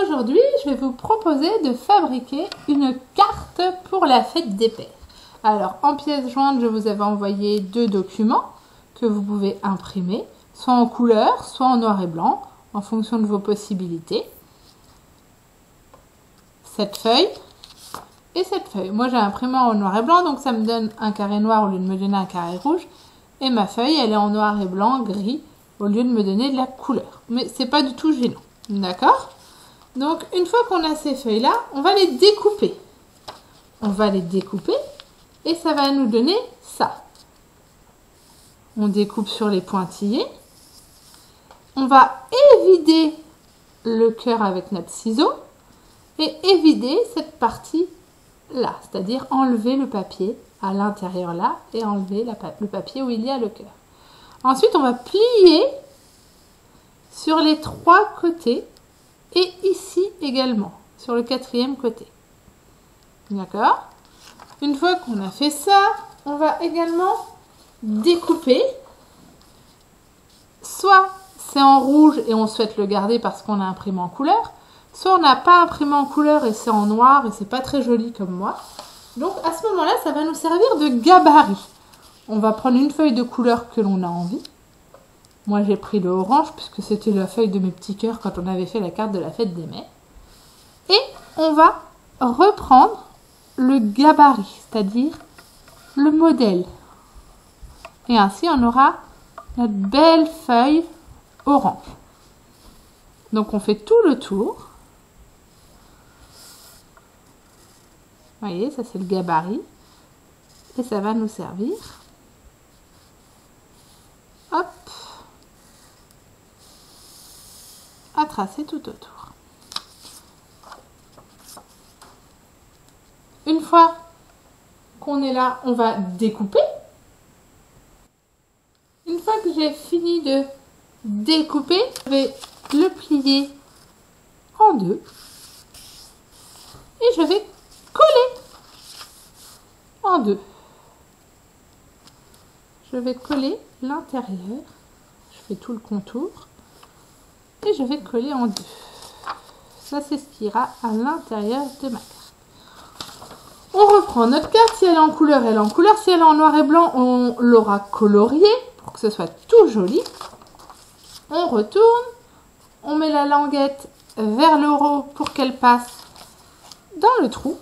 aujourd'hui, je vais vous proposer de fabriquer une carte pour la fête des pères. Alors, en pièces jointes, je vous avais envoyé 2 documents que vous pouvez imprimer, soit en couleur, soit en noir et blanc, en fonction de vos possibilités. Cette feuille et cette feuille. Moi, j'ai imprimé en noir et blanc, donc ça me donne un carré noir au lieu de me donner un carré rouge. Et ma feuille, elle est en noir et blanc, gris, au lieu de me donner de la couleur. Mais c'est pas du tout gênant. D'accord? Donc, une fois qu'on a ces feuilles-là, on va les découper. On va les découper et ça va nous donner ça. On découpe sur les pointillés. On va évider le cœur avec notre ciseau et évider cette partie-là, c'est-à-dire enlever le papier à l'intérieur là et enlever le papier où il y a le cœur. Ensuite, on va plier sur les 3 côtés et ici également, sur le 4e côté. D'accord? Une fois qu'on a fait ça, on va également découper. Soit c'est en rouge et on souhaite le garder parce qu'on a imprimé en couleur, soit on n'a pas imprimé en couleur et c'est en noir et c'est pas très joli comme moi. Donc à ce moment-là, ça va nous servir de gabarit. On va prendre une feuille de couleur que l'on a envie. Moi, j'ai pris le orange puisque c'était la feuille de mes petits cœurs quand on avait fait la carte de la fête des mères. Et on va reprendre le gabarit, c'est-à-dire le modèle. Et ainsi, on aura notre belle feuille orange. Donc, on fait tout le tour. Vous voyez, ça c'est le gabarit. Et ça va nous servir. Hop. À tracer tout autour. Une fois qu'on est là, on va découper. Une fois que j'ai fini de découper, je vais le plier en 2 et je vais coller en 2. Je vais coller l'intérieur, je fais tout le contour et je vais coller en 2. Ça, c'est ce qui ira à l'intérieur de ma carte. On reprend notre carte, si elle est en couleur, elle est en couleur. Si elle est en noir et blanc, on l'aura coloriée pour que ce soit tout joli. On retourne, on met la languette vers le haut pour qu'elle passe dans le trou.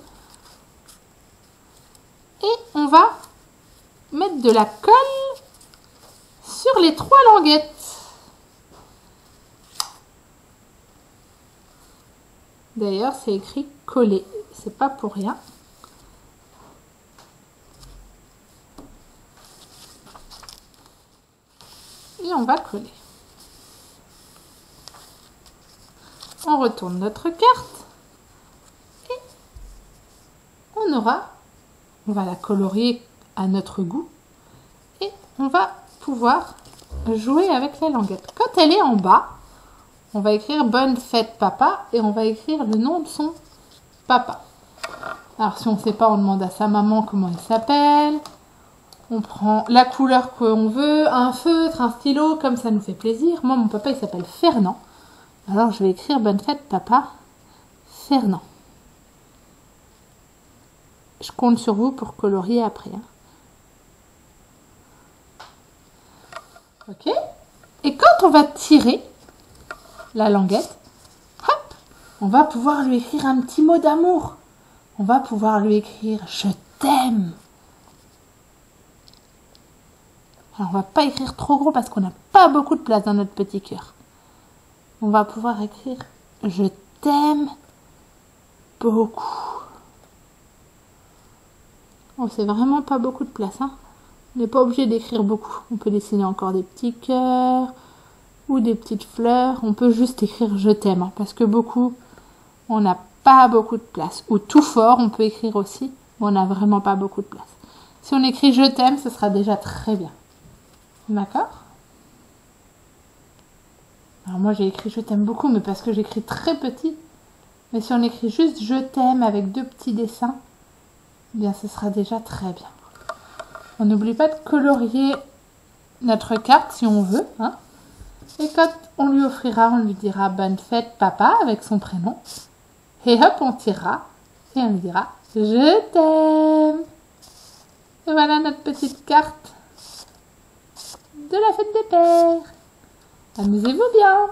Et on va mettre de la colle sur les 3 languettes. D'ailleurs, c'est écrit coller, c'est pas pour rien. Et on va coller. On retourne notre carte et on va la colorier à notre goût et on va pouvoir jouer avec la languette. Quand elle est en bas, on va écrire bonne fête papa et on va écrire le nom de son papa. Alors si on ne sait pas, on demande à sa maman comment il s'appelle. On prend la couleur qu'on veut, un feutre, un stylo, comme ça nous fait plaisir. Moi, mon papa, il s'appelle Fernand. Alors, je vais écrire bonne fête, papa, Fernand. Je compte sur vous pour colorier après. Hein. Ok? Et quand on va tirer la languette, hop, on va pouvoir lui écrire un petit mot d'amour. On va pouvoir lui écrire « Je t'aime ». Alors, on va pas écrire trop gros parce qu'on n'a pas beaucoup de place dans notre petit cœur. On va pouvoir écrire « Je t'aime beaucoup ». Oh, c'est vraiment pas beaucoup de place. Hein. On n'est pas obligé d'écrire beaucoup. On peut dessiner encore des petits cœurs ou des petites fleurs. On peut juste écrire « Je t'aime hein, » parce que beaucoup, on n'a pas beaucoup de place. Ou tout fort, on peut écrire aussi, mais on n'a vraiment pas beaucoup de place. Si on écrit « Je t'aime », ce sera déjà très bien. D'accord? Alors moi j'ai écrit je t'aime beaucoup, mais parce que j'écris très petit. Mais si on écrit juste je t'aime avec 2 petits dessins, eh bien ce sera déjà très bien. On n'oublie pas de colorier notre carte si on veut. Hein. Et quand on lui offrira, on lui dira bonne fête papa avec son prénom. Et hop, on tirera et on lui dira je t'aime. Et voilà notre petite carte de la fête des pères. Amusez-vous bien.